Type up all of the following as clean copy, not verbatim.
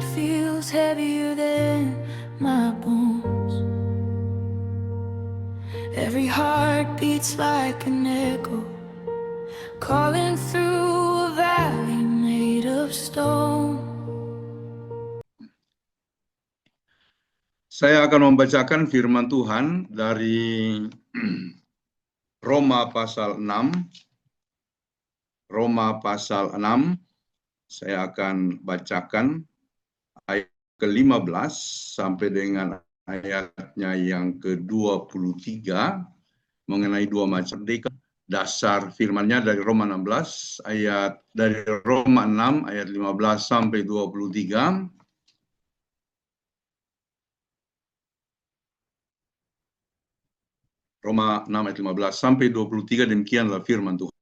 weight feels heavier than my bones. Every heart beats like an echo, calling through a valley made of stone. Saya akan membacakan firman Tuhan dari Roma pasal 6. Roma pasal 6, saya akan bacakan ayat ke-15 sampai dengan ayatnya yang ke-23 mengenai dua macam merdeka. Dasar firmannya dari Roma 16 dari Roma 6 ayat 15 sampai 23. Roma 6 ayat 15 sampai 23, demikianlah firman Tuhan.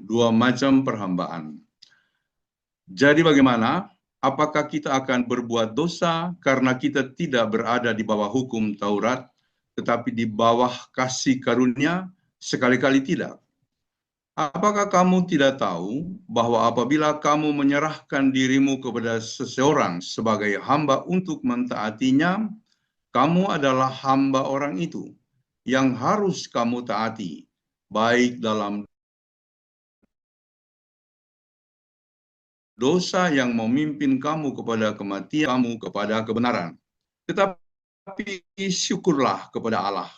Dua macam perhambaan. Jadi bagaimana? Apakah kita akan berbuat dosa karena kita tidak berada di bawah hukum Taurat, tetapi di bawah kasih karunia? Sekali-kali tidak. Apakah kamu tidak tahu bahwa apabila kamu menyerahkan dirimu kepada seseorang sebagai hamba untuk mentaatinya, kamu adalah hamba orang itu yang harus kamu taati, baik dalam dosa yang memimpin kamu kepada kematian, kamu kepada kebenaran. Tetapi syukurlah kepada Allah.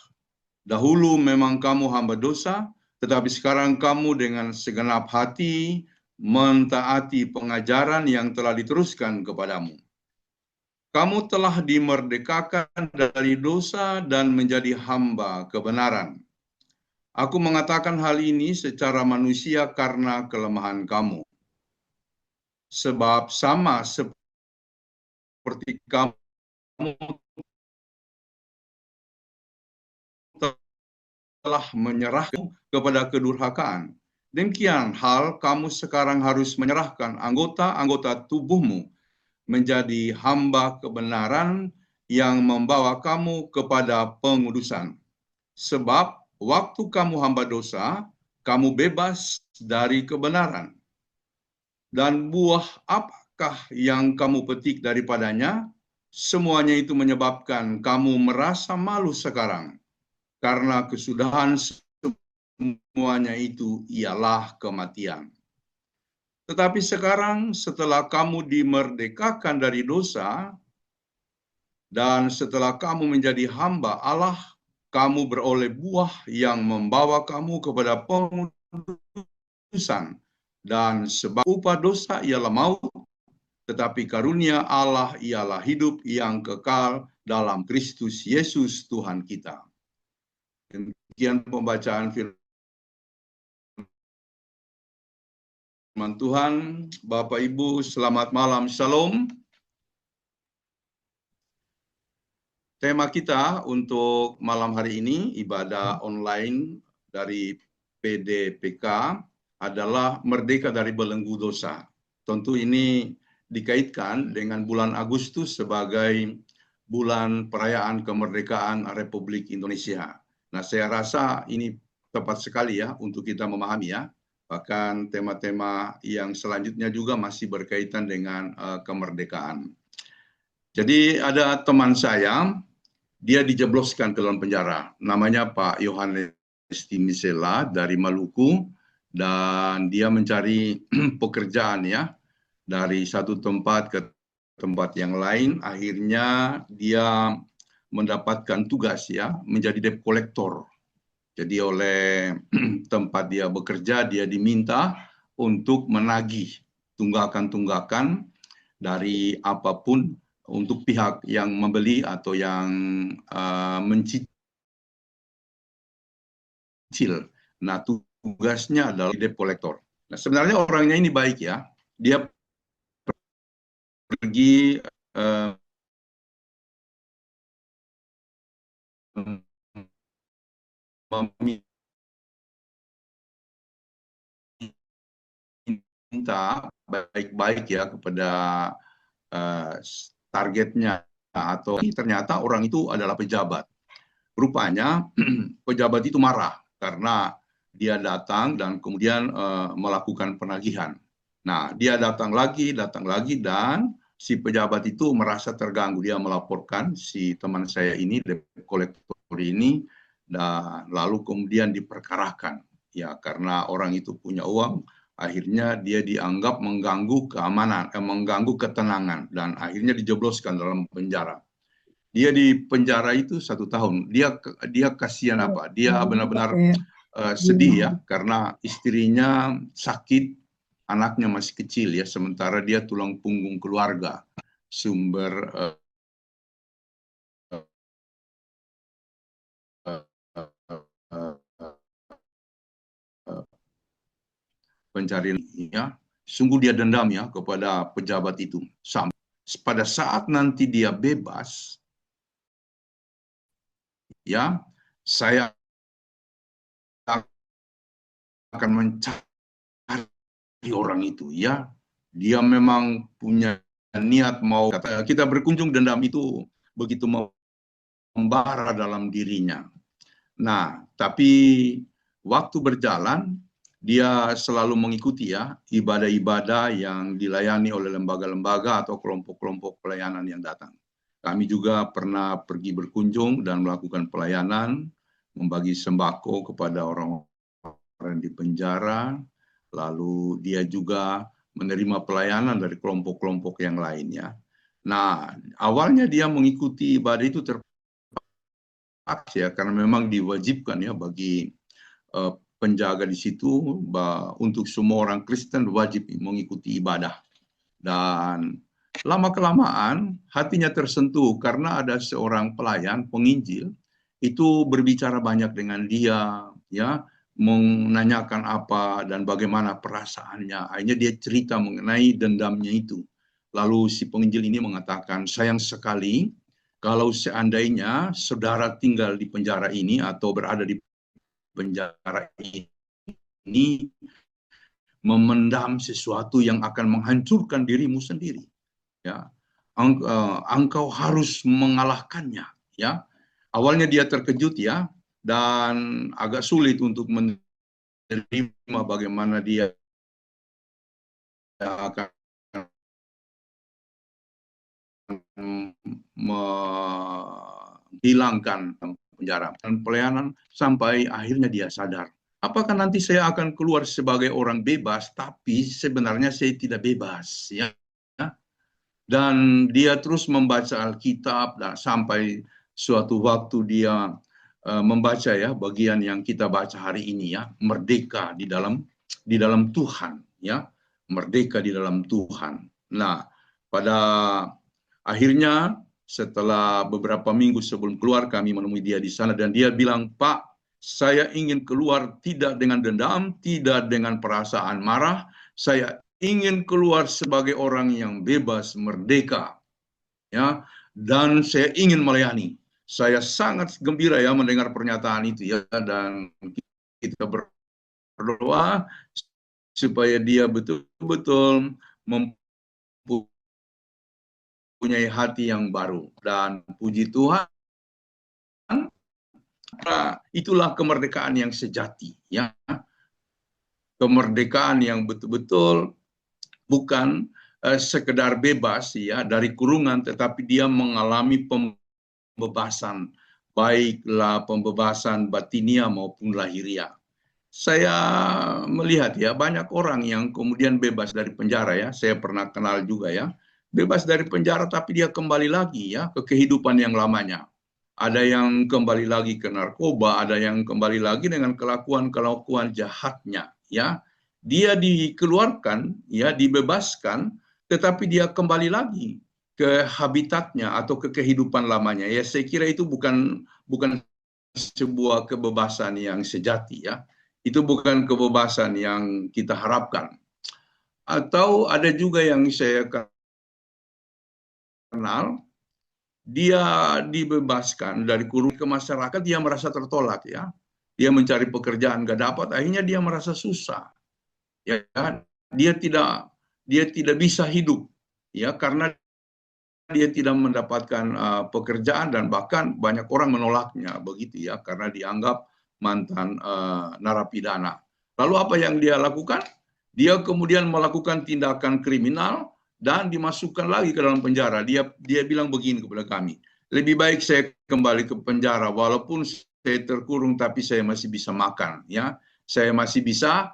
Dahulu memang kamu hamba dosa, tetapi sekarang kamu dengan segenap hati mentaati pengajaran yang telah diteruskan kepadamu. Kamu telah dimerdekakan dari dosa dan menjadi hamba kebenaran. Aku mengatakan hal ini secara manusia karena kelemahan kamu. Sebab sama seperti kamu telah menyerahkan kepada kedurhakaan, demikian hal kamu sekarang harus menyerahkan anggota-anggota tubuhmu menjadi hamba kebenaran yang membawa kamu kepada pengudusan. Sebab waktu kamu hamba dosa, kamu bebas dari kebenaran. Dan buah apakah yang kamu petik daripadanya? Semuanya itu menyebabkan kamu merasa malu sekarang. Karena kesudahan semuanya itu ialah kematian. Tetapi sekarang setelah kamu dimerdekakan dari dosa, dan setelah kamu menjadi hamba Allah, kamu beroleh buah yang membawa kamu kepada pengudusan. Dan sebab upah dosa ialah maut, tetapi karunia Allah ialah hidup yang kekal dalam Kristus Yesus Tuhan kita. Demikian pembacaan firman Tuhan. Bapak Ibu, selamat malam, Shalom. Tema kita untuk malam hari ini, ibadah online dari PDPK, adalah merdeka dari belenggu dosa. Tentu ini dikaitkan dengan bulan Agustus sebagai bulan perayaan kemerdekaan Republik Indonesia. Nah, saya rasa ini tepat sekali ya untuk kita memahami ya. Bahkan tema-tema yang selanjutnya juga masih berkaitan dengan kemerdekaan. Jadi ada teman saya, dia dijebloskan ke dalam penjara. Namanya Pak Yohanes Timisela dari Maluku, dan dia mencari pekerjaan ya dari satu tempat ke tempat yang lain. Akhirnya dia mendapatkan tugas ya menjadi debt collector. Jadi oleh tempat dia bekerja, dia diminta untuk menagih tunggakan-tunggakan dari apapun untuk pihak yang membeli atau yang mencicil. Nah, tugasnya adalah debt collector. Nah, sebenarnya orangnya ini baik ya. Dia pergi meminta baik-baik ya kepada targetnya, atau ternyata orang itu adalah pejabat. Rupanya pejabat itu marah karena dia datang dan kemudian melakukan penagihan. Nah, dia datang lagi dan si pejabat itu merasa terganggu. Dia melaporkan si teman saya ini, debt collector ini, dan lalu kemudian diperkarakan. Ya, karena orang itu punya uang, akhirnya dia dianggap mengganggu keamanan, mengganggu ketenangan, dan akhirnya dijebloskan dalam penjara. Dia di penjara itu 1 tahun. Dia kasihan apa? Dia benar-benar sedih ya, karena istrinya sakit, anaknya masih kecil ya, sementara dia tulang punggung keluarga, sumber pencarian ya. Sungguh dia dendam ya kepada pejabat itu. Sampai pada saat nanti dia bebas, ya, saya akan mencari orang itu ya. Dia memang punya niat mau, kita berkunjung, dendam itu begitu membara dalam dirinya. Nah, tapi waktu berjalan, dia selalu mengikuti ya ibadah-ibadah yang dilayani oleh lembaga-lembaga atau kelompok-kelompok pelayanan yang datang. Kami juga pernah pergi berkunjung dan melakukan pelayanan, membagi sembako kepada orang-orang di penjara, lalu dia juga menerima pelayanan dari kelompok-kelompok yang lainnya. Nah, awalnya dia mengikuti ibadah itu ya, karena memang diwajibkan ya bagi penjaga di situ, untuk semua orang Kristen wajib mengikuti ibadah. Dan lama-kelamaan hatinya tersentuh karena ada seorang pelayan penginjil itu berbicara banyak dengan dia, ya, menanyakan apa dan bagaimana perasaannya. Akhirnya dia cerita mengenai dendamnya itu. Lalu si penginjil ini mengatakan, sayang sekali kalau seandainya saudara tinggal di penjara ini atau berada di penjara ini, memendam sesuatu yang akan menghancurkan dirimu sendiri. Ya, engkau harus mengalahkannya. Ya, awalnya dia terkejut ya, dan agak sulit untuk menerima bagaimana dia akan menghilangkan penjara dan pelayanan sampai akhirnya dia sadar. Apakah nanti saya akan keluar sebagai orang bebas, tapi sebenarnya saya tidak bebas, ya. Dan dia terus membaca Alkitab dan sampai suatu waktu dia membaca ya bagian yang kita baca hari ini ya, merdeka di dalam Tuhan, ya, merdeka di dalam Tuhan. Nah, pada akhirnya setelah beberapa minggu sebelum keluar, kami menemui dia di sana dan dia bilang, Pak, saya ingin keluar tidak dengan dendam, tidak dengan perasaan marah, saya ingin keluar sebagai orang yang bebas, merdeka, ya, dan saya ingin melayani. Saya sangat gembira ya mendengar pernyataan itu ya, dan kita berdoa supaya dia betul-betul mempunyai hati yang baru. Dan puji Tuhan, itulah kemerdekaan yang sejati, ya, kemerdekaan yang betul-betul bukan sekedar bebas ya dari kurungan, tetapi dia mengalami pembebasan, baiklah pembebasan batinia maupun lahiria. Saya melihat ya banyak orang yang kemudian bebas dari penjara ya, saya pernah kenal juga ya, bebas dari penjara tapi dia kembali lagi ya ke kehidupan yang lamanya. Ada yang kembali lagi ke narkoba, ada yang kembali lagi dengan kelakuan-kelakuan jahatnya ya. Dia dikeluarkan ya, dibebaskan, tetapi dia kembali lagi ke habitatnya atau ke kehidupan lamanya. Ya, saya kira itu bukan sebuah kebebasan yang sejati ya. Itu bukan kebebasan yang kita harapkan. Atau ada juga yang saya kenal, dia dibebaskan dari kurung ke masyarakat, dia merasa tertolak ya. Dia mencari pekerjaan gak dapat, akhirnya dia merasa susah. Ya, dia tidak bisa hidup ya karena dia tidak mendapatkan pekerjaan dan bahkan banyak orang menolaknya begitu ya karena dianggap mantan narapidana. Lalu apa yang dia lakukan? Dia kemudian melakukan tindakan kriminal dan dimasukkan lagi ke dalam penjara. Dia bilang begini kepada kami, lebih baik saya kembali ke penjara walaupun saya terkurung tapi saya masih bisa makan, ya. Saya masih bisa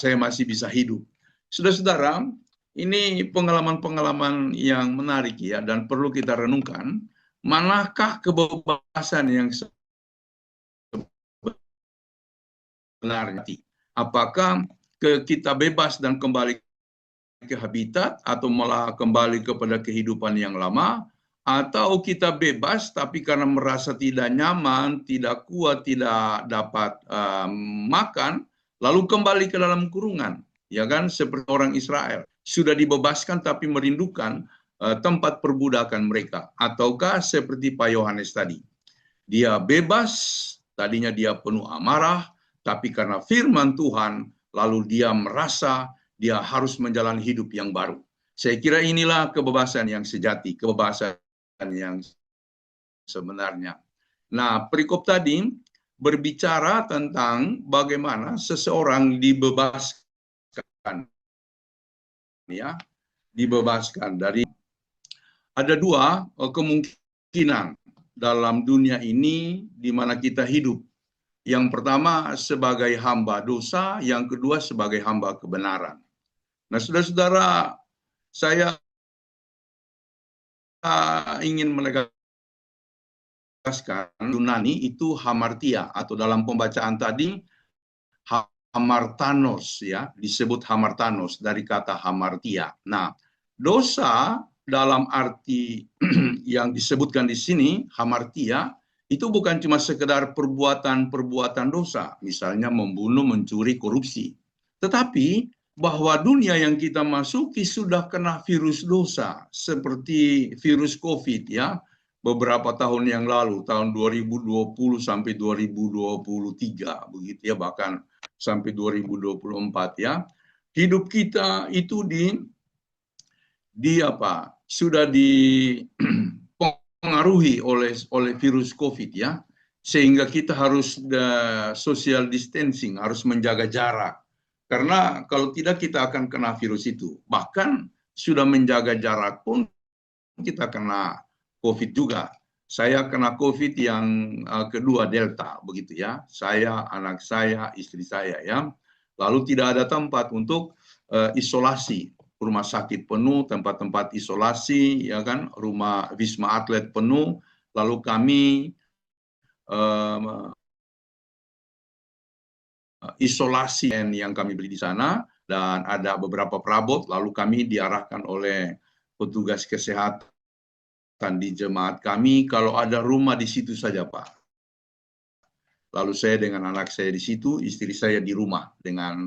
saya masih bisa hidup. Saudara-saudara, ini pengalaman-pengalaman yang menarik ya, dan perlu kita renungkan, manakah kebebasan yang sebenarnya? Apakah kita bebas dan kembali ke habitat, atau malah kembali kepada kehidupan yang lama, atau kita bebas tapi karena merasa tidak nyaman, tidak kuat, tidak dapat makan, lalu kembali ke dalam kurungan, ya kan? Seperti orang Israel sudah dibebaskan tapi merindukan tempat perbudakan mereka. Ataukah seperti Pak Yohanes tadi, dia bebas, tadinya dia penuh amarah, tapi karena firman Tuhan, lalu dia merasa dia harus menjalani hidup yang baru. Saya kira inilah kebebasan yang sejati, kebebasan yang sebenarnya. Nah, perikop tadi berbicara tentang bagaimana seseorang dibebaskan, ya, dibebaskan dari, ada dua kemungkinan dalam dunia ini di mana kita hidup. Yang pertama sebagai hamba dosa, yang kedua sebagai hamba kebenaran. Nah, saudara-saudara, saya ingin menegaskan Yunani itu hamartia, atau dalam pembacaan tadi hamartanos, ya, disebut hamartanos dari kata hamartia. Nah, dosa dalam arti yang disebutkan di sini hamartia itu bukan cuma sekedar perbuatan-perbuatan dosa, misalnya membunuh, mencuri, korupsi, tetapi bahwa dunia yang kita masuki sudah kena virus dosa, seperti virus COVID, ya, beberapa tahun yang lalu, tahun 2020 sampai 2023, begitu ya, bahkan sampai 2024, ya. Hidup kita itu sudah dipengaruhi oleh virus COVID, ya, sehingga kita harus social distancing, harus menjaga jarak. Karena kalau tidak kita akan kena virus itu. Bahkan sudah menjaga jarak pun kita kena COVID juga. Saya kena COVID yang kedua, Delta, begitu ya. Saya, anak saya, istri saya, ya. Lalu tidak ada tempat untuk isolasi. Rumah sakit penuh, tempat-tempat isolasi, ya kan, rumah Wisma Atlet penuh. Lalu kami isolasi yang kami beli di sana, dan ada beberapa perabot, lalu kami diarahkan oleh petugas kesehatan di jemaat kami, kalau ada rumah di situ saja, Pak. Lalu saya dengan anak saya di situ, istri saya di rumah dengan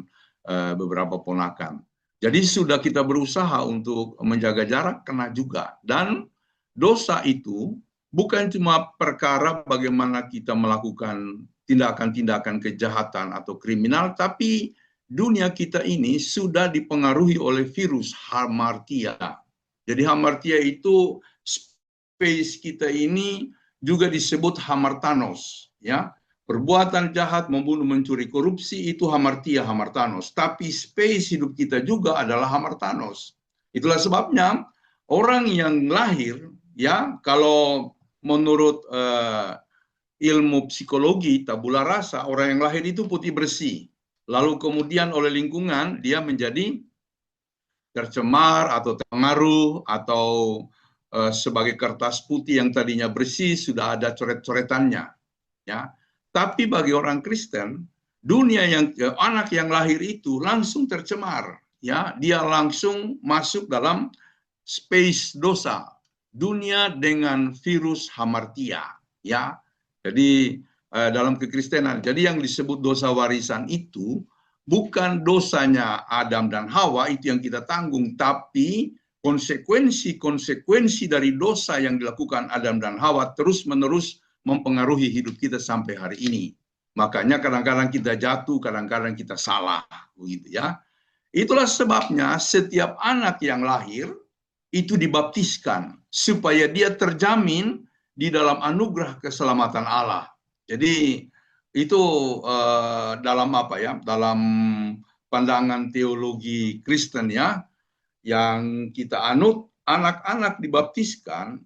beberapa ponakan. Jadi sudah kita berusaha untuk menjaga jarak, kena juga. Dan dosa itu bukan cuma perkara bagaimana kita melakukan tindakan-tindakan kejahatan atau kriminal, tapi dunia kita ini sudah dipengaruhi oleh virus hamartia. Jadi hamartia itu, space kita ini juga disebut hamartanos, ya. Perbuatan jahat, membunuh, mencuri, korupsi itu hamartia, hamartanos. Tapi space hidup kita juga adalah hamartanos. Itulah sebabnya orang yang lahir, ya, kalau menurut ilmu psikologi tabula rasa, orang yang lahir itu putih bersih. Lalu kemudian oleh lingkungan dia menjadi tercemar atau terpengaruh, atau sebagai kertas putih yang tadinya bersih sudah ada coret-coretannya, ya. Tapi bagi orang Kristen, dunia yang anak yang lahir itu langsung tercemar, ya. Dia langsung masuk dalam space dosa, dunia dengan virus hamartia, ya. Jadi dalam kekristenan, jadi yang disebut dosa warisan itu bukan dosanya Adam dan Hawa itu yang kita tanggung, tapi konsekuensi dari dosa yang dilakukan Adam dan Hawa terus-menerus mempengaruhi hidup kita sampai hari ini. Makanya kadang-kadang kita jatuh, kadang-kadang kita salah, begitu ya. Itulah sebabnya setiap anak yang lahir itu dibaptiskan supaya dia terjamin di dalam anugerah keselamatan Allah. Jadi itu dalam apa ya? Dalam pandangan teologi Kristen, ya. yang kita anut, anak-anak dibaptiskan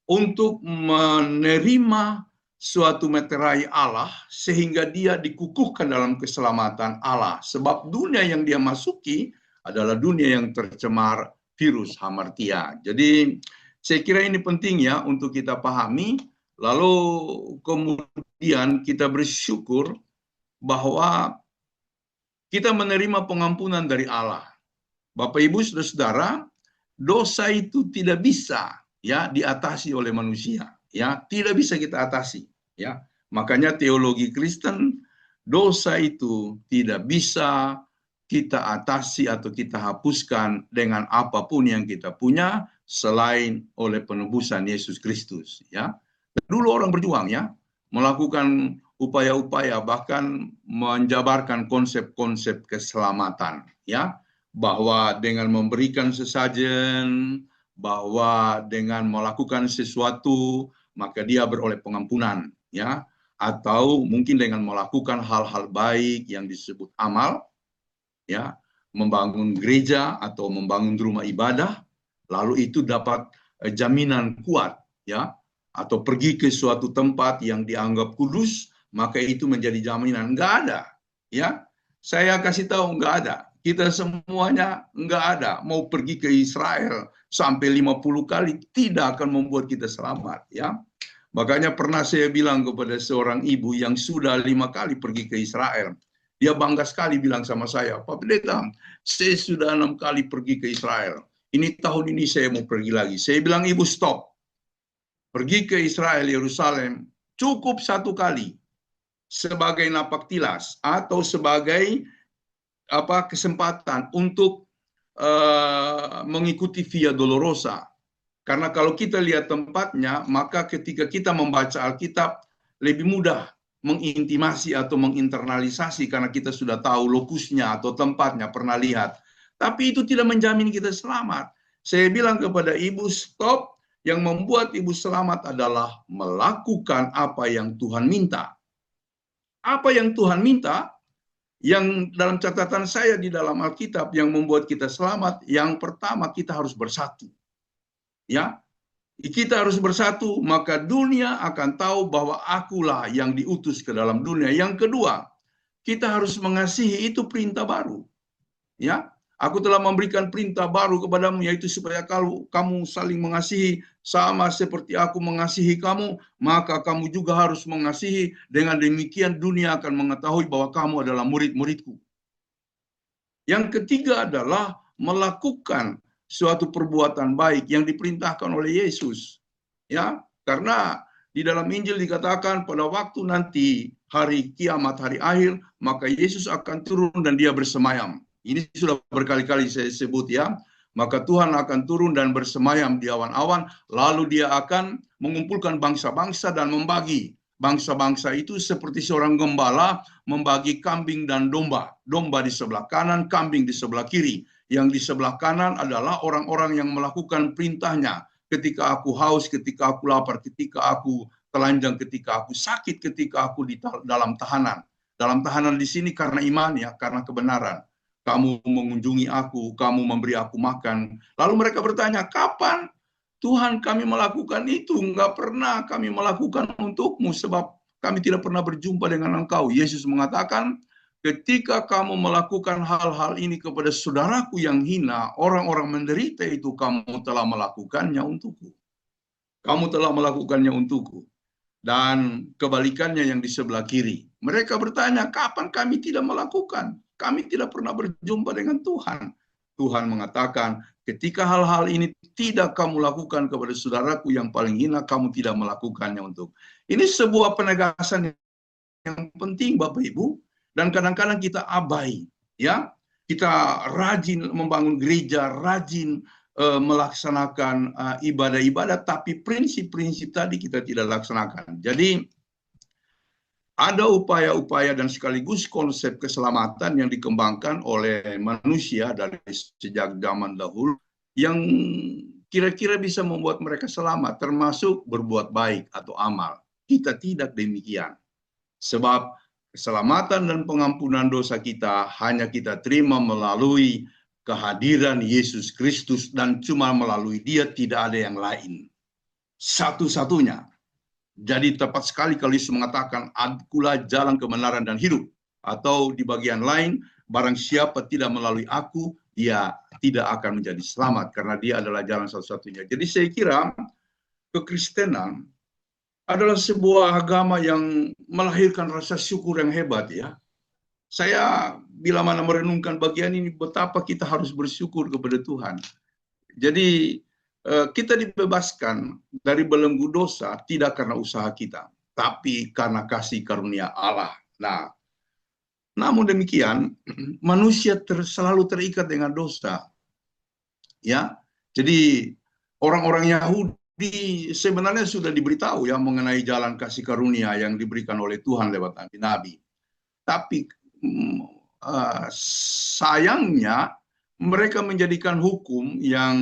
untuk menerima suatu meterai Allah sehingga dia dikukuhkan dalam keselamatan Allah. Sebab dunia yang dia masuki adalah dunia yang tercemar virus hamartia. Jadi saya kira ini penting ya untuk kita pahami. Lalu kemudian kita bersyukur bahwa kita menerima pengampunan dari Allah. Bapak Ibu Saudara-saudara, dosa itu tidak bisa ya diatasi oleh manusia, ya, tidak bisa kita atasi, ya. Makanya teologi Kristen, dosa itu tidak bisa kita atasi atau kita hapuskan dengan apapun yang kita punya selain oleh penebusan Yesus Kristus, ya. Dulu orang berjuang ya, melakukan upaya-upaya bahkan menjabarkan konsep-konsep keselamatan, ya, bahwa dengan memberikan sesajen, bahwa dengan melakukan sesuatu maka dia beroleh pengampunan, ya, atau mungkin dengan melakukan hal-hal baik yang disebut amal, ya, membangun gereja atau membangun rumah ibadah, lalu itu dapat jaminan kuat, ya, atau pergi ke suatu tempat yang dianggap kudus, maka itu menjadi jaminan. Enggak ada, ya. Saya kasih tahu enggak ada. Kita semuanya enggak ada. Mau pergi ke Israel sampai 50 kali tidak akan membuat kita selamat, ya. Makanya pernah saya bilang kepada seorang ibu yang sudah 5 kali pergi ke Israel. Dia bangga sekali bilang sama saya, Pak Pendeta, saya sudah 6 kali pergi ke Israel. Ini tahun ini saya mau pergi lagi. Saya bilang, ibu stop. Pergi ke Israel, Yerusalem, cukup 1 kali sebagai napak tilas atau sebagai kesempatan untuk mengikuti Via Dolorosa. Karena kalau kita lihat tempatnya, maka ketika kita membaca Alkitab lebih mudah mengintimasi atau menginternalisasi karena kita sudah tahu lokusnya atau tempatnya, pernah lihat. Tapi itu tidak menjamin kita selamat. Saya bilang kepada ibu, stop. Yang membuat ibu selamat adalah melakukan apa yang Tuhan minta. Apa yang Tuhan minta, yang dalam catatan saya di dalam Alkitab yang membuat kita selamat, yang pertama kita harus bersatu. Ya, kita harus bersatu, maka dunia akan tahu bahwa akulah yang diutus ke dalam dunia. Yang kedua, kita harus mengasihi, itu perintah baru. Ya, aku telah memberikan perintah baru kepadamu, yaitu supaya kalau kamu saling mengasihi sama seperti aku mengasihi kamu, maka kamu juga harus mengasihi. Dengan demikian dunia akan mengetahui bahwa kamu adalah murid-muridku. Yang ketiga adalah melakukan suatu perbuatan baik yang diperintahkan oleh Yesus. Ya, karena di dalam Injil dikatakan pada waktu nanti hari kiamat, hari akhir, maka Yesus akan turun dan dia bersemayam. Ini sudah berkali-kali saya sebut ya. Maka Tuhan akan turun dan bersemayam di awan-awan, lalu dia akan mengumpulkan bangsa-bangsa dan membagi. Bangsa-bangsa itu seperti seorang gembala membagi kambing dan domba. Domba di sebelah kanan, kambing di sebelah kiri. Yang di sebelah kanan adalah orang-orang yang melakukan perintahnya. Ketika aku haus, ketika aku lapar, ketika aku telanjang, ketika aku sakit, ketika aku di dalam tahanan. Dalam tahanan di sini karena iman ya, karena kebenaran. Kamu mengunjungi aku, kamu memberi aku makan. Lalu mereka bertanya, kapan Tuhan kami melakukan itu? Enggak pernah kami melakukan untukmu, sebab kami tidak pernah berjumpa dengan engkau. Yesus mengatakan, ketika kamu melakukan hal-hal ini kepada saudaraku yang hina, orang-orang menderita itu, kamu telah melakukannya untukku. Kamu telah melakukannya untukku. Dan kebalikannya yang di sebelah kiri. Mereka bertanya, kapan kami tidak melakukan? Kami tidak pernah berjumpa dengan Tuhan. Tuhan mengatakan, ketika hal-hal ini tidak kamu lakukan kepada saudaraku yang paling hina, kamu tidak melakukannya untuk. Ini sebuah penegasan yang penting Bapak Ibu, dan kadang-kadang kita abai, ya. Kita rajin membangun gereja, rajin melaksanakan ibadah-ibadah, tapi prinsip-prinsip tadi kita tidak laksanakan. Jadi ada upaya-upaya dan sekaligus konsep keselamatan yang dikembangkan oleh manusia dari sejak zaman dahulu yang kira-kira bisa membuat mereka selamat, termasuk berbuat baik atau amal. Kita tidak demikian. Sebab keselamatan dan pengampunan dosa kita hanya kita terima melalui kehadiran Yesus Kristus, dan cuma melalui Dia, tidak ada yang lain. Satu-satunya. Jadi tepat sekali kalau Yesus mengatakan, "Akulah jalan, kebenaran, dan hidup." Atau di bagian lain, barang siapa tidak melalui aku, dia tidak akan menjadi selamat, karena dia adalah jalan satu-satunya. Jadi saya kira kekristenan adalah sebuah agama yang melahirkan rasa syukur yang hebat, ya. Saya bila mana merenungkan bagian ini, betapa kita harus bersyukur kepada Tuhan. Jadi kita dibebaskan dari belenggu dosa tidak karena usaha kita, tapi karena kasih karunia Allah. Nah, namun demikian, manusia selalu terikat dengan dosa. Ya, jadi orang-orang Yahudi sebenarnya sudah diberitahu ya mengenai jalan kasih karunia yang diberikan oleh Tuhan lewat nabi-nabi. Tapi sayangnya mereka menjadikan hukum yang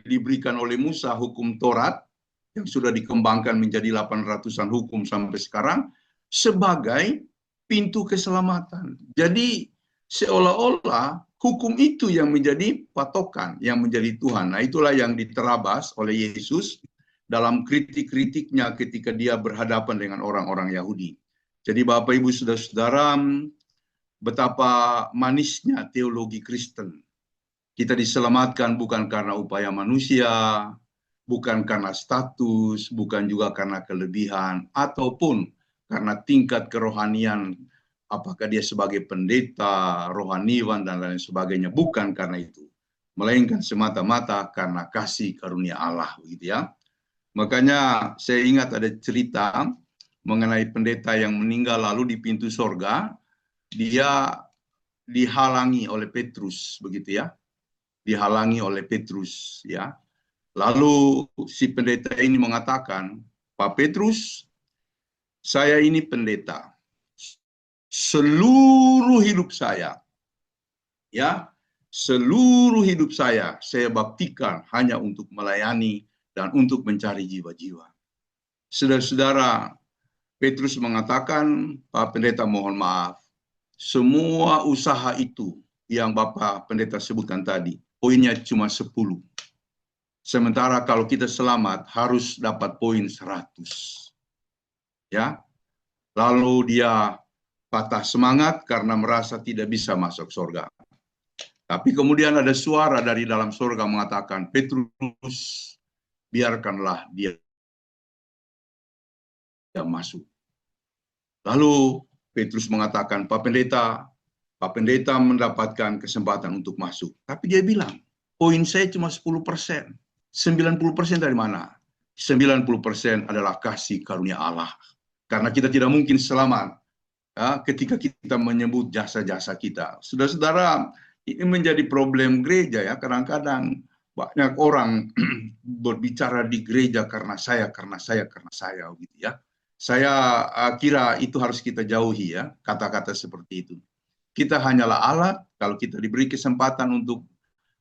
diberikan oleh Musa, hukum Taurat, yang sudah dikembangkan menjadi 800-an hukum sampai sekarang, sebagai pintu keselamatan. Jadi seolah-olah hukum itu yang menjadi patokan, yang menjadi Tuhan. Nah, itulah yang diterabas oleh Yesus dalam kritik-kritiknya ketika dia berhadapan dengan orang-orang Yahudi. Jadi Bapak Ibu Saudara-saudara, betapa manisnya teologi Kristen. Kita diselamatkan bukan karena upaya manusia, bukan karena status, bukan juga karena kelebihan, ataupun karena tingkat kerohanian, apakah dia sebagai pendeta, rohaniwan, dan lain sebagainya. Bukan karena itu, melainkan semata-mata karena kasih karunia Allah, begitu ya. Makanya saya ingat ada cerita mengenai pendeta yang meninggal lalu di pintu sorga, dia dihalangi oleh Petrus, begitu ya. Dihalangi oleh Petrus, ya. Lalu si pendeta ini mengatakan, "Pak Petrus, saya ini pendeta. Seluruh hidup saya, ya, seluruh hidup saya baktikan hanya untuk melayani dan untuk mencari jiwa-jiwa." Saudara-saudara, Petrus mengatakan, "Pak Pendeta, mohon maaf. Semua usaha itu yang Bapak Pendeta sebutkan tadi, poinnya cuma 10. Sementara kalau kita selamat harus dapat poin 100. Ya, lalu dia patah semangat karena merasa tidak bisa masuk surga. Tapi kemudian ada suara dari dalam surga mengatakan, "Petrus, biarkanlah dia masuk." Lalu Petrus mengatakan, Pak Pendeta mendapatkan kesempatan untuk masuk. Tapi dia bilang, "Poin saya cuma 10%. 90% dari mana? 90% adalah kasih karunia Allah. Karena kita tidak mungkin selamat ya, ketika kita menyebut jasa-jasa kita." Saudara-saudara, ini menjadi problem gereja ya. Kadang-kadang banyak orang berbicara di gereja karena saya, gitu ya. Saya kira itu harus kita jauhi ya, kata-kata seperti itu. Kita hanyalah alat, kalau kita diberi kesempatan untuk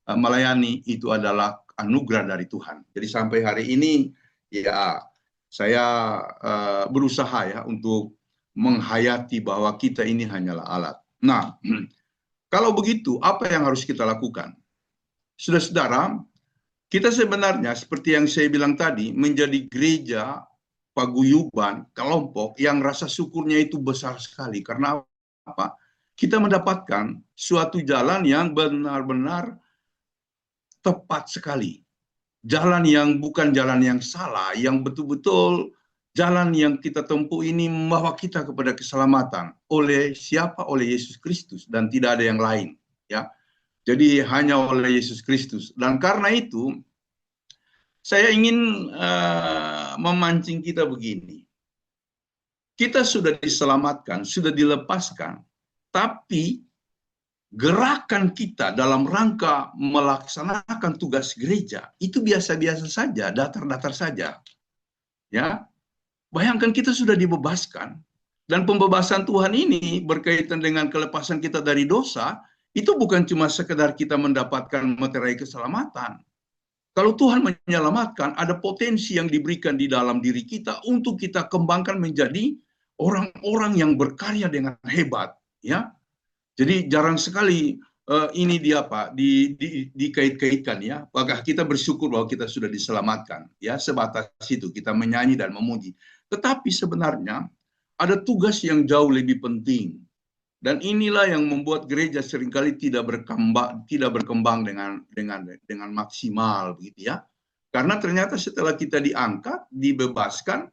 melayani, itu adalah anugerah dari Tuhan. Jadi sampai hari ini ya saya berusaha ya untuk menghayati bahwa kita ini hanyalah alat. Nah, kalau begitu apa yang harus kita lakukan? Saudara-saudara, kita sebenarnya seperti yang saya bilang tadi, menjadi gereja paguyuban, kelompok yang rasa syukurnya itu besar sekali. Karena apa? Kita mendapatkan suatu jalan yang benar-benar tepat sekali. Jalan yang bukan jalan yang salah, yang betul-betul jalan yang kita tempuh ini membawa kita kepada keselamatan. Oleh siapa? Oleh Yesus Kristus, dan tidak ada yang lain. Ya, jadi hanya oleh Yesus Kristus. Dan karena itu, saya ingin memancing kita begini. Kita sudah diselamatkan, sudah dilepaskan, tapi gerakan kita dalam rangka melaksanakan tugas gereja itu biasa-biasa saja, datar-datar saja. Ya, bayangkan kita sudah dibebaskan, dan pembebasan Tuhan ini berkaitan dengan kelepasan kita dari dosa. Itu bukan cuma sekedar kita mendapatkan materai keselamatan. Kalau Tuhan menyelamatkan, ada potensi yang diberikan di dalam diri kita untuk kita kembangkan menjadi orang-orang yang berkarya dengan hebat, ya. Jadi jarang sekali ini dia Pak, dikait-kaitkan ya. Apakah kita bersyukur bahwa kita sudah diselamatkan? Ya, sebatas itu kita menyanyi dan memuji. Tetapi sebenarnya ada tugas yang jauh lebih penting. Dan inilah yang membuat gereja seringkali tidak berkembang dengan maksimal begitu ya. Karena ternyata setelah kita diangkat, dibebaskan,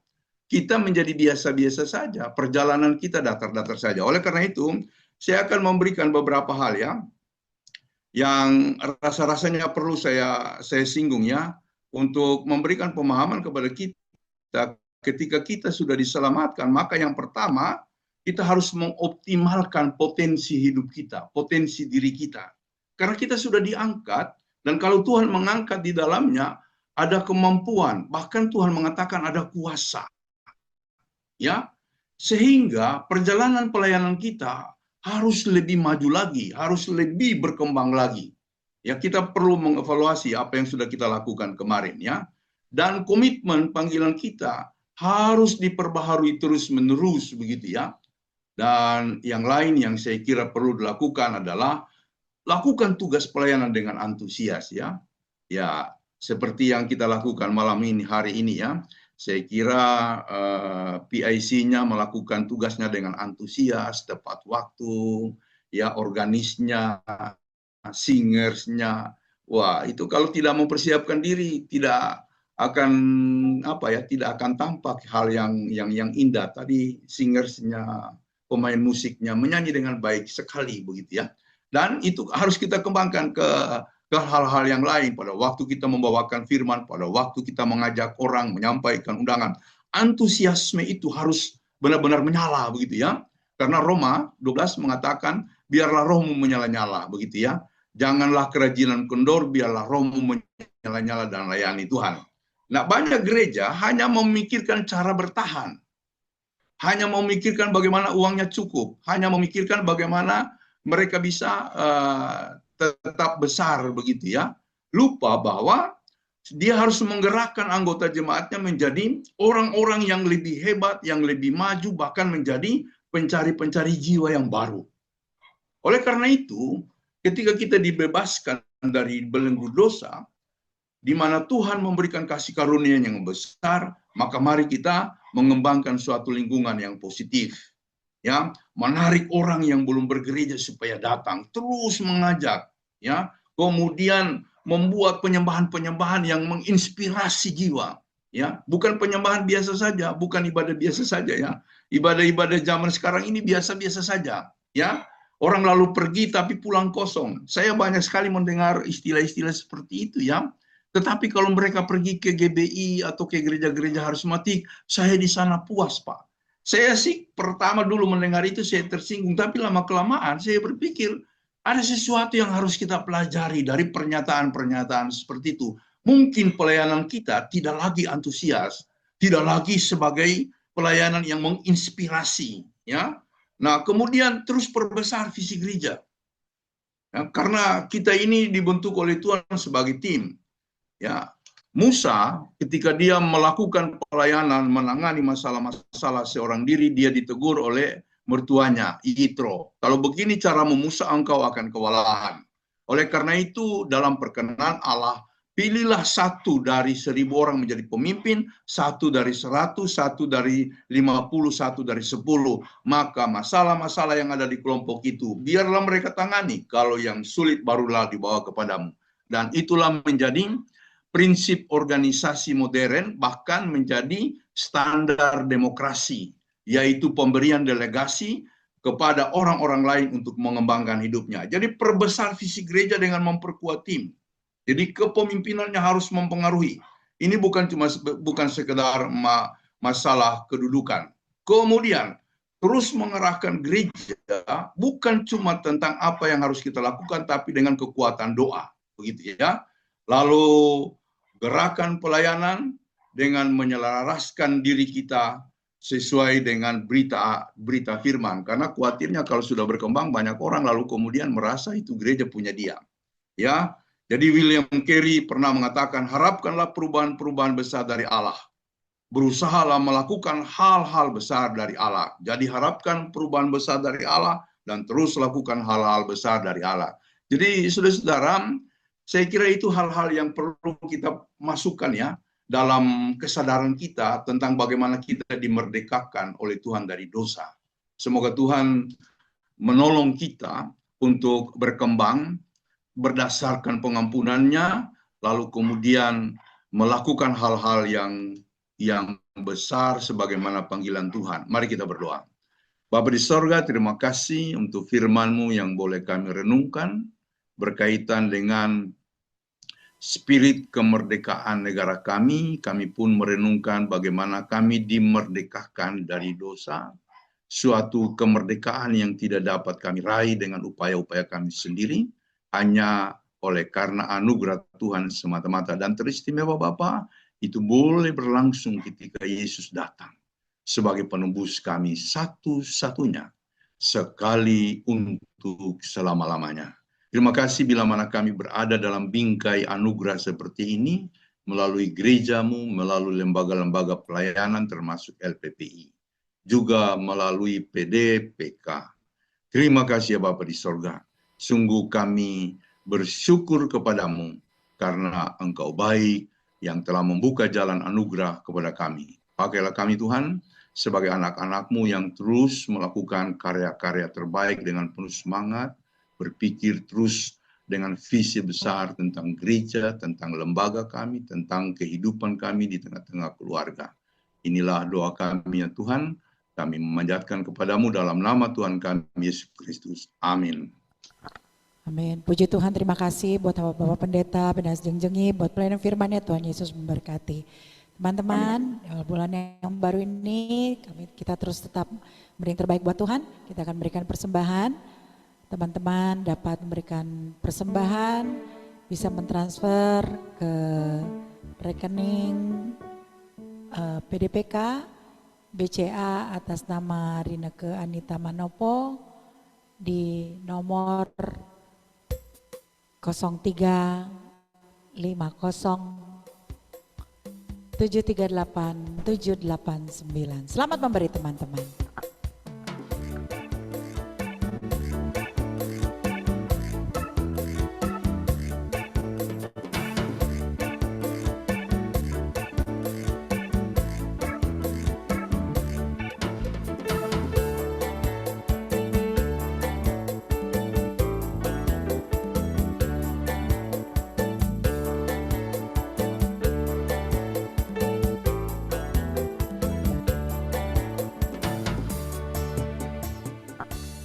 kita menjadi biasa-biasa saja. Perjalanan kita datar-datar saja. Oleh karena itu, saya akan memberikan beberapa hal ya yang rasa-rasanya perlu saya singgung ya untuk memberikan pemahaman kepada kita ketika kita sudah diselamatkan. Maka yang pertama, kita harus mengoptimalkan potensi hidup kita, potensi diri kita. Karena kita sudah diangkat, dan kalau Tuhan mengangkat di dalamnya, ada kemampuan, bahkan Tuhan mengatakan ada kuasa. Ya, sehingga perjalanan pelayanan kita harus lebih maju lagi, harus lebih berkembang lagi. Ya, kita perlu mengevaluasi apa yang sudah kita lakukan kemarin ya. Dan komitmen panggilan kita harus diperbaharui terus-menerus begitu ya. Dan yang lain yang saya kira perlu dilakukan adalah lakukan tugas pelayanan dengan antusias ya. Ya, seperti yang kita lakukan malam ini, hari ini ya. Saya kira PIC-nya melakukan tugasnya dengan antusias, tepat waktu, ya organisnya, singersnya. Wah, itu kalau tidak mempersiapkan diri tidak akan tidak akan tampak hal yang indah. Tadi singersnya, pemain musiknya menyanyi dengan baik sekali begitu ya. Dan itu harus kita kembangkan ke hal-hal yang lain pada waktu kita membawakan firman, pada waktu kita mengajak orang menyampaikan undangan. Antusiasme itu harus benar-benar menyala begitu ya. Karena Roma 12 mengatakan biarlah rohmu menyala-nyala begitu ya. Janganlah kerajinan kendor, biarlah rohmu menyala-nyala dan layani Tuhan. Nah, banyak gereja hanya memikirkan cara bertahan. Hanya memikirkan bagaimana uangnya cukup, hanya memikirkan bagaimana mereka bisa tetap besar begitu ya. Lupa bahwa dia harus menggerakkan anggota jemaatnya menjadi orang-orang yang lebih hebat, yang lebih maju, bahkan menjadi pencari-pencari jiwa yang baru. Oleh karena itu, ketika kita dibebaskan dari belenggu dosa, di mana Tuhan memberikan kasih karunia yang besar, maka mari kita mengembangkan suatu lingkungan yang positif. Ya, menarik orang yang belum bergereja supaya datang, terus mengajak, ya. Kemudian membuat penyembahan-penyembahan yang menginspirasi jiwa, ya. Bukan penyembahan biasa saja, bukan ibadah biasa saja ya. Ibadah-ibadah zaman sekarang ini biasa-biasa saja, ya. Orang lalu pergi tapi pulang kosong. Saya banyak sekali mendengar istilah-istilah seperti itu ya. Tetapi kalau mereka pergi ke GBI atau ke gereja-gereja harismatik, saya di sana puas, Pak. Saya sih pertama dulu mendengar itu saya tersinggung, tapi lama-kelamaan saya berpikir ada sesuatu yang harus kita pelajari dari pernyataan-pernyataan seperti itu. Mungkin pelayanan kita tidak lagi antusias, tidak lagi sebagai pelayanan yang menginspirasi, ya. Nah, kemudian terus perbesar visi gereja. Ya, karena kita ini dibentuk oleh Tuhan sebagai tim. Ya, Musa ketika dia melakukan pelayanan menangani masalah-masalah seorang diri, dia ditegur oleh mertuanya, Yitro. Kalau begini caramu Musa, engkau akan kewalahan. Oleh karena itu dalam perkenan Allah, pilihlah 1 dari 1000 orang menjadi pemimpin, 1 dari 100, 1 dari 50, 1 dari 10. Maka masalah-masalah yang ada di kelompok itu, biarlah mereka tangani. Kalau yang sulit barulah dibawa kepadamu. Dan itulah menjadi prinsip organisasi modern, bahkan menjadi standar demokrasi, yaitu pemberian delegasi kepada orang-orang lain untuk mengembangkan hidupnya. Jadi perbesar visi gereja dengan memperkuat tim. Jadi kepemimpinannya harus mempengaruhi. Ini bukan sekedar masalah kedudukan. Kemudian terus mengerahkan gereja bukan cuma tentang apa yang harus kita lakukan, tapi dengan kekuatan doa, begitu ya. Lalu gerakan pelayanan dengan menyelaraskan diri kita sesuai dengan berita firman. Karena khawatirnya kalau sudah berkembang banyak orang lalu kemudian merasa itu gereja punya dia. Ya, jadi William Carey pernah mengatakan, harapkanlah perubahan-perubahan besar dari Allah. Berusahalah melakukan hal-hal besar dari Allah. Jadi harapkan perubahan besar dari Allah dan terus lakukan hal-hal besar dari Allah. Jadi saudara-saudara, saya kira itu hal-hal yang perlu kita masukkan ya dalam kesadaran kita tentang bagaimana kita dimerdekakan oleh Tuhan dari dosa. Semoga Tuhan menolong kita untuk berkembang berdasarkan pengampunannya, lalu kemudian melakukan hal-hal yang besar sebagaimana panggilan Tuhan. Mari kita berdoa. Bapa di sorga, terima kasih untuk firman-Mu yang boleh kami renungkan berkaitan dengan spirit kemerdekaan negara kami. Kami pun merenungkan bagaimana kami dimerdekakan dari dosa, suatu kemerdekaan yang tidak dapat kami raih dengan upaya-upaya kami sendiri, hanya oleh karena anugerah Tuhan semata-mata. Dan teristimewa Bapa, itu boleh berlangsung ketika Yesus datang sebagai penebus kami satu-satunya, sekali untuk selama-lamanya. Terima kasih bila mana kami berada dalam bingkai anugerah seperti ini, melalui gerejamu, melalui lembaga-lembaga pelayanan termasuk LPPI, juga melalui PDPK. Terima kasih ya Bapa di sorga. Sungguh kami bersyukur kepadamu karena Engkau baik yang telah membuka jalan anugerah kepada kami. Pakailah kami Tuhan sebagai anak-anak-Mu yang terus melakukan karya-karya terbaik dengan penuh semangat, berpikir terus dengan visi besar tentang gereja, tentang lembaga kami, tentang kehidupan kami di tengah-tengah keluarga. Inilah doa kami ya Tuhan, kami memanjatkan kepadamu dalam nama Tuhan kami Yesus Kristus. Amin. Amin. Puji Tuhan, terima kasih buat Bapak Pendeta, Pendeta Jengjengi, buat pelayanan firman-Nya. Tuhan Yesus memberkati. Teman-teman, bulan yang baru ini kita terus tetap beri yang terbaik buat Tuhan. Kita akan berikan persembahan. Teman-teman dapat memberikan persembahan, bisa mentransfer ke rekening PDPK, BCA atas nama Rineke Anita Manopo di nomor 0350 738 789. Selamat memberi teman-teman.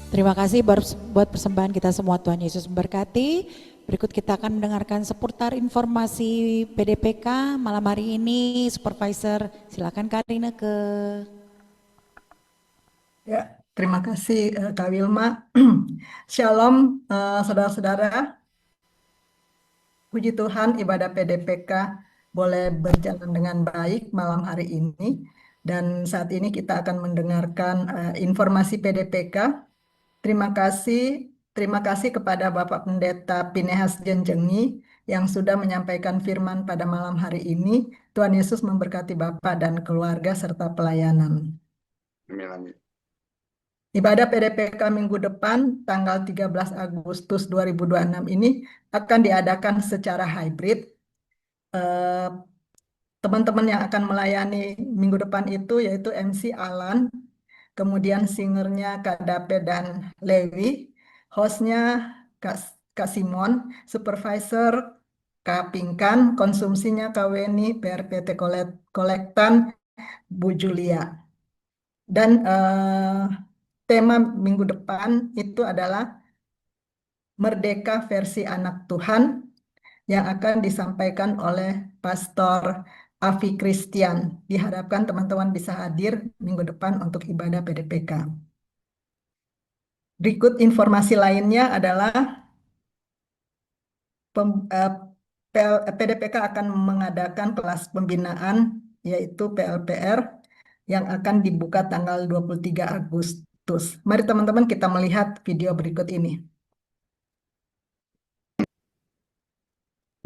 Terima kasih buat persembahan kita semua. Tuhan Yesus memberkati. Berikut kita akan mendengarkan seputar informasi PDPK malam hari ini. Supervisor, silakan Kak Rineke. Ya, terima kasih Kak Wilma. Shalom saudara-saudara. Puji Tuhan, ibadah PDPK boleh berjalan dengan baik malam hari ini. Dan saat ini kita akan mendengarkan informasi PDPK. Terima kasih kepada Bapak Pendeta Pinehas Jenjengi yang sudah menyampaikan firman pada malam hari ini. Tuhan Yesus memberkati Bapak dan keluarga serta pelayanan. Amin. Ibadah PDPK minggu depan tanggal 13 Agustus 2026 ini akan diadakan secara hybrid. Teman-teman yang akan melayani minggu depan itu yaitu MC Alan, kemudian singernya Kak Dape dan Lewi, hostnya Kak Simon, supervisor Kak Pinkan, konsumsinya Kak Weni, PRPT Kolektan, Bu Julia. Dan tema minggu depan itu adalah Merdeka versi Anak Tuhan yang akan disampaikan oleh Pastor Afi Christian. Diharapkan teman-teman bisa hadir minggu depan untuk ibadah PDPK. Berikut informasi lainnya adalah PDPK akan mengadakan kelas pembinaan yaitu PLPR yang akan dibuka tanggal 23 Agustus. Mari teman-teman kita melihat video berikut ini.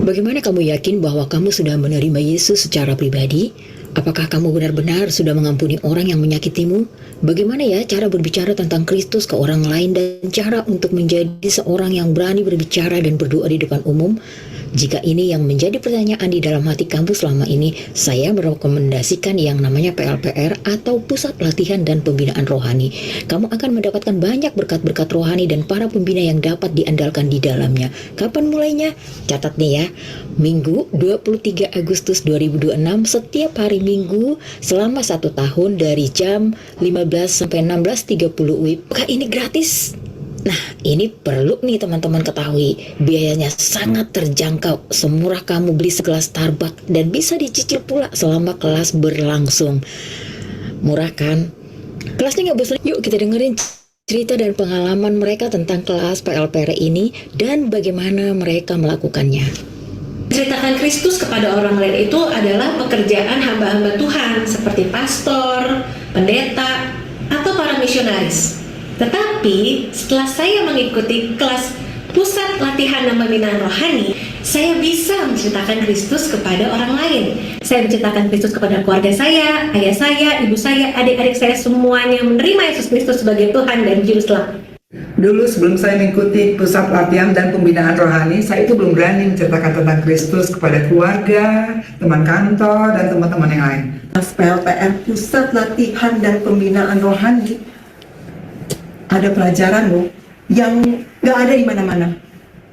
Bagaimana kamu yakin bahwa kamu sudah menerima Yesus secara pribadi? Apakah kamu benar-benar sudah mengampuni orang yang menyakitimu? Bagaimana ya cara berbicara tentang Kristus ke orang lain dan cara untuk menjadi seorang yang berani berbicara dan berdoa di depan umum? Jika ini yang menjadi pertanyaan di dalam hati kamu selama ini, saya merekomendasikan yang namanya PLPR atau Pusat Latihan dan Pembinaan Rohani. Kamu akan mendapatkan banyak berkat-berkat rohani dan para pembina yang dapat diandalkan di dalamnya. Kapan mulainya? Catat nih ya, Minggu 23 Agustus 2026 setiap hari Minggu selama 1 tahun dari jam 15 sampai 16.30 WIB. Apakah ini gratis? Nah, ini perlu nih teman-teman ketahui, biayanya sangat terjangkau, semurah kamu beli segelas Starbucks dan bisa dicicil pula selama kelas berlangsung. Murah kan? Kelasnya nggak bosan, yuk kita dengerin cerita dan pengalaman mereka tentang kelas PLPR ini dan bagaimana mereka melakukannya. Menceritakan Kristus kepada orang lain itu adalah pekerjaan hamba-hamba Tuhan seperti pastor, pendeta, atau para misionaris. Tetapi setelah saya mengikuti kelas Pusat Latihan dan Pembinaan Rohani, saya bisa menceritakan Kristus kepada orang lain. Saya menceritakan Kristus kepada keluarga saya, ayah saya, ibu saya, adik-adik saya, semuanya menerima Yesus Kristus sebagai Tuhan dan Juru Selamat. Dulu sebelum saya mengikuti Pusat Latihan dan Pembinaan Rohani, saya itu belum berani menceritakan tentang Kristus kepada keluarga, teman kantor, dan teman-teman yang lain. PLPR, Pusat Latihan dan Pembinaan Rohani, ada pelajaran loh yang nggak ada di mana-mana,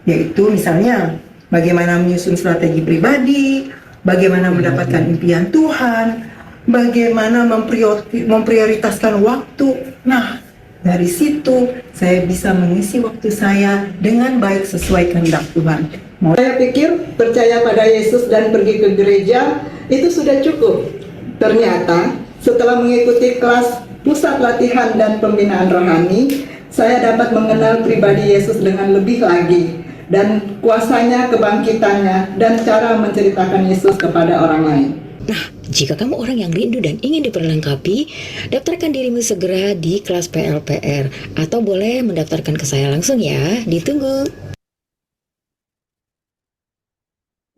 yaitu misalnya bagaimana menyusun strategi pribadi, bagaimana mendapatkan impian Tuhan, bagaimana memprioritaskan waktu. Nah, dari situ saya bisa mengisi waktu saya dengan baik sesuai kehendak Tuhan. Saya pikir percaya pada Yesus dan pergi ke gereja itu sudah cukup. Ternyata setelah mengikuti kelas Pusat Latihan dan Pembinaan Rohani, saya dapat mengenal pribadi Yesus dengan lebih lagi dan kuasanya, kebangkitannya, dan cara menceritakan Yesus kepada orang lain. Nah, jika kamu orang yang rindu dan ingin diperlengkapi, daftarkan dirimu segera di kelas PLPR atau boleh mendaftarkan ke saya langsung ya. Ditunggu.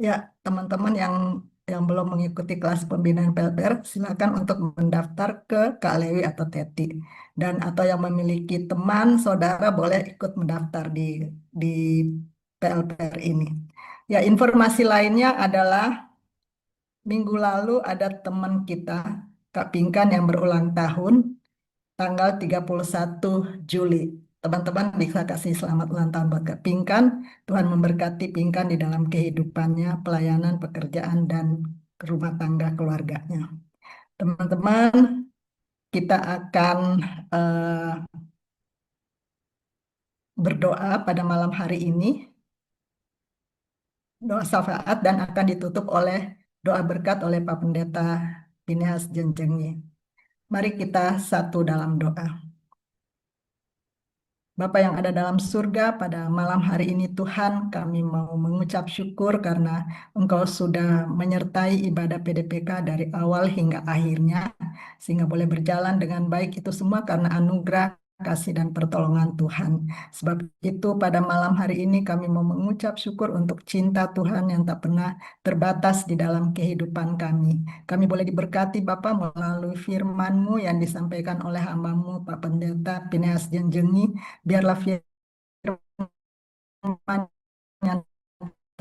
Ya, teman-teman yang belum mengikuti kelas pembinaan PLPR, silakan untuk mendaftar ke Kak Lewi atau Teti. Dan atau yang memiliki teman, saudara boleh ikut mendaftar di PLPR ini. Ya, informasi lainnya adalah minggu lalu ada teman kita, Kak Pinkan yang berulang tahun, tanggal 31 Juli. Teman-teman bisa kasih selamat ulang tahun buat Kak Pinkan. Tuhan memberkati Pinkan di dalam kehidupannya, pelayanan, pekerjaan, dan rumah tangga keluarganya. Teman-teman, kita akan berdoa pada malam hari ini. Doa syafaat dan akan ditutup oleh doa berkat oleh Pak Pendeta Phineas Jenjengi. Mari kita satu dalam doa. Bapa yang ada dalam surga, pada malam hari ini Tuhan, kami mau mengucap syukur karena Engkau sudah menyertai ibadah PDPK dari awal hingga akhirnya, sehingga boleh berjalan dengan baik. Itu semua karena anugerah, kasih, dan pertolongan Tuhan. Sebab itu pada malam hari ini kami mau mengucap syukur untuk cinta Tuhan yang tak pernah terbatas di dalam kehidupan kami. Kami boleh diberkati Bapa melalui firman-Mu yang disampaikan oleh hamba-Mu Pak Pendeta Phineas Jenjengi. Biarlah firman yang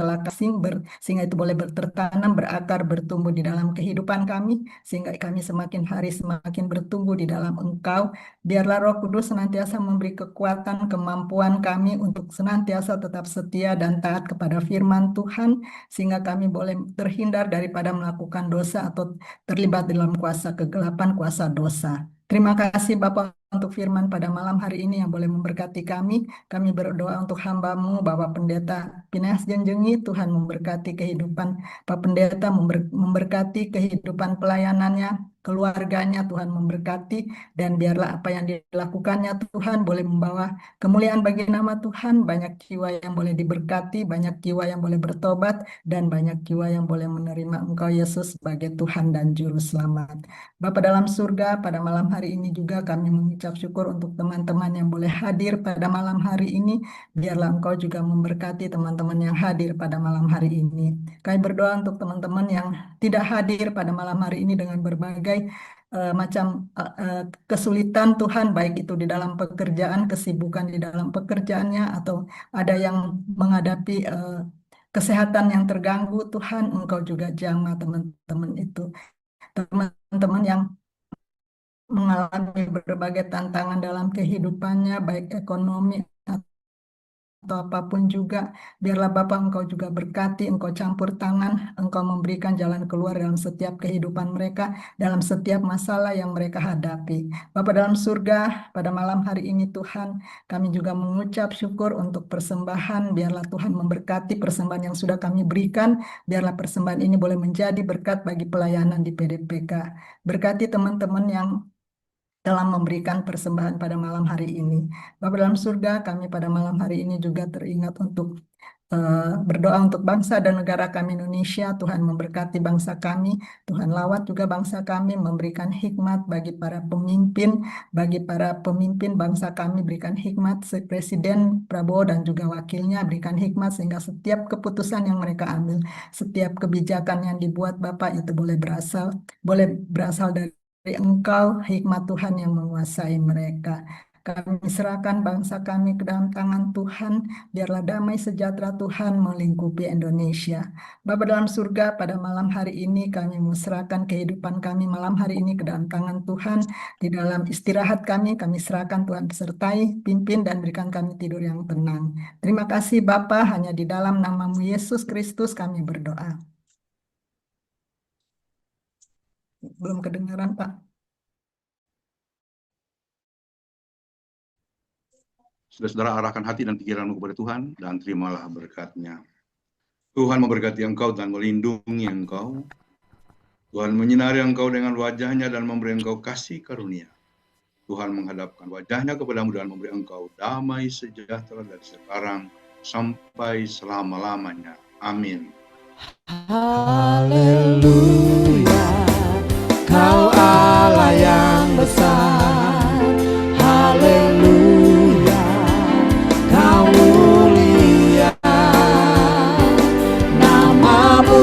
telah kasih sehingga itu boleh tertanam, berakar, bertumbuh di dalam kehidupan kami, sehingga kami semakin hari semakin bertumbuh di dalam Engkau. Biarlah Roh Kudus senantiasa memberi kekuatan, kemampuan kami untuk senantiasa tetap setia dan taat kepada firman Tuhan, sehingga kami boleh terhindar daripada melakukan dosa atau terlibat dalam kuasa kegelapan, kuasa dosa. Terima kasih Bapak untuk firman pada malam hari ini yang boleh memberkati kami. Kami berdoa untuk hamba-Mu, Bapak Pendeta Phineas Jenjengi. Tuhan memberkati kehidupan Pak Pendeta, memberkati kehidupan pelayanannya, keluarganya. Tuhan memberkati, dan biarlah apa yang dilakukannya Tuhan boleh membawa kemuliaan bagi nama Tuhan. Banyak jiwa yang boleh diberkati, banyak jiwa yang boleh bertobat, dan banyak jiwa yang boleh menerima Engkau Yesus sebagai Tuhan dan Juru Selamat. Bapa dalam surga, pada malam hari ini juga kami mengucap syukur untuk teman-teman yang boleh hadir pada malam hari ini. Biarlah Engkau juga memberkati teman-teman yang hadir pada malam hari ini. Kami berdoa untuk teman-teman yang tidak hadir pada malam hari ini dengan berbagai macam kesulitan Tuhan, baik itu di dalam pekerjaan, kesibukan di dalam pekerjaannya, atau ada yang menghadapi kesehatan yang terganggu. Tuhan, Engkau juga jamah teman-teman itu. Teman-teman yang mengalami berbagai tantangan dalam kehidupannya, baik ekonomi atau apapun juga, biarlah Bapa Engkau juga berkati, Engkau campur tangan, Engkau memberikan jalan keluar dalam setiap kehidupan mereka, dalam setiap masalah yang mereka hadapi. Bapa dalam surga, pada malam hari ini Tuhan, kami juga mengucap syukur untuk persembahan, biarlah Tuhan memberkati persembahan yang sudah kami berikan, biarlah persembahan ini boleh menjadi berkat bagi pelayanan di PDPK. Berkati teman-teman yang dalam memberikan persembahan pada malam hari ini. Bapa dalam surga, kami pada malam hari ini juga teringat untuk berdoa untuk bangsa dan negara kami Indonesia. Tuhan memberkati bangsa kami, Tuhan lawat juga bangsa kami, memberikan hikmat bagi para pemimpin, bangsa kami, berikan hikmat Presiden Prabowo dan juga wakilnya, berikan hikmat sehingga setiap keputusan yang mereka ambil, setiap kebijakan yang dibuat Bapak itu boleh berasal dari Engkau, hikmat Tuhan yang menguasai mereka. Kami serahkan bangsa kami ke dalam tangan Tuhan, biarlah damai sejahtera Tuhan melingkupi Indonesia. Bapa dalam surga, pada malam hari ini kami menserahkan kehidupan kami malam hari ini ke dalam tangan Tuhan. Di dalam istirahat kami serahkan Tuhan sertai, pimpin dan berikan kami tidur yang tenang. Terima kasih Bapa, hanya di dalam nama-Mu Yesus Kristus kami berdoa. Belum kedengaran, Pak. Saudara-saudara, arahkan hati dan pikiranmu kepada Tuhan dan terimalah berkat-Nya. Tuhan memberkati engkau dan melindungi engkau. Tuhan menyinari engkau dengan wajah-Nya dan memberi engkau kasih karunia. Tuhan menghadapkan wajah-Nya kepadamu dan memberi engkau damai sejahtera dari sekarang sampai selama-lamanya. Amin. Haleluya, Kau Allah yang besar. Haleluya, Kau mulia. Nama-Mu,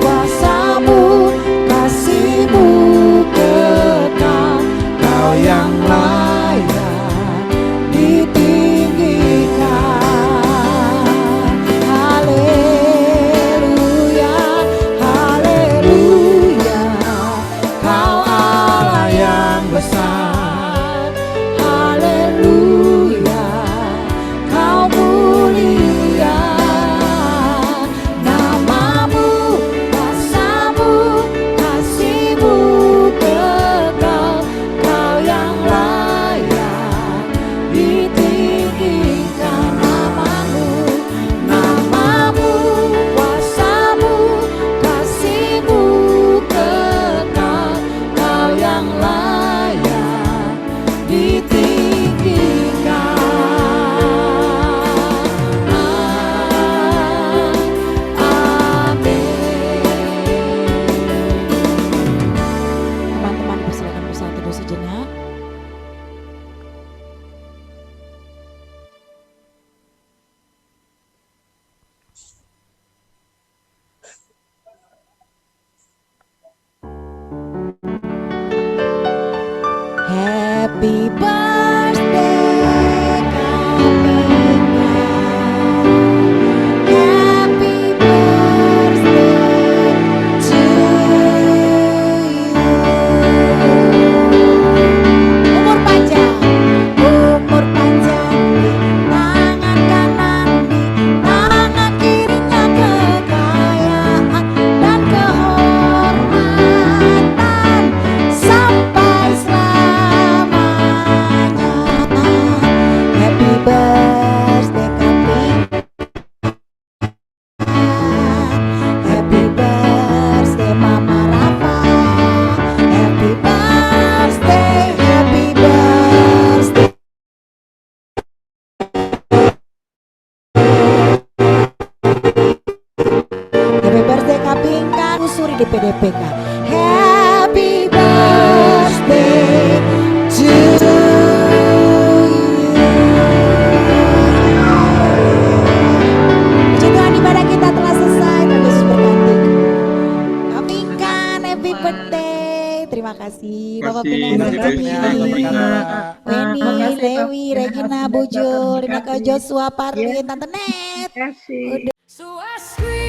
kuasa-Mu, kasih-Mu kekal. Kau yang layak ditinggikan. Haleluya, haleluya, Kau Allah yang besar. Haleluya, Kau mulia. Nama-Mu, kuasa-Mu, kasih-Mu kekal. Kau yang layak ditinggikan. Nama-Mu, kuasa-Mu, kasih-Mu kekal. Kau yang layak ditinggikan. Amin. Teman-teman, persilakan bersatu teduh sejenak. Happy birthday, Kamina. Happy birthday to you. Umur panjang di tangan kanan, di tangan kirinya kekayaan dan kehormatan sampai selamanya. Happy birthday Kaping. Happy birthday Mama Rafa. Happy birthday, happy birthday. Happy birthday Kaping kan usuri di PDPK. Happy birthday to Bu Jul, Inaka Joshua, Parlin, Tante Net. Terima kasih. So I scream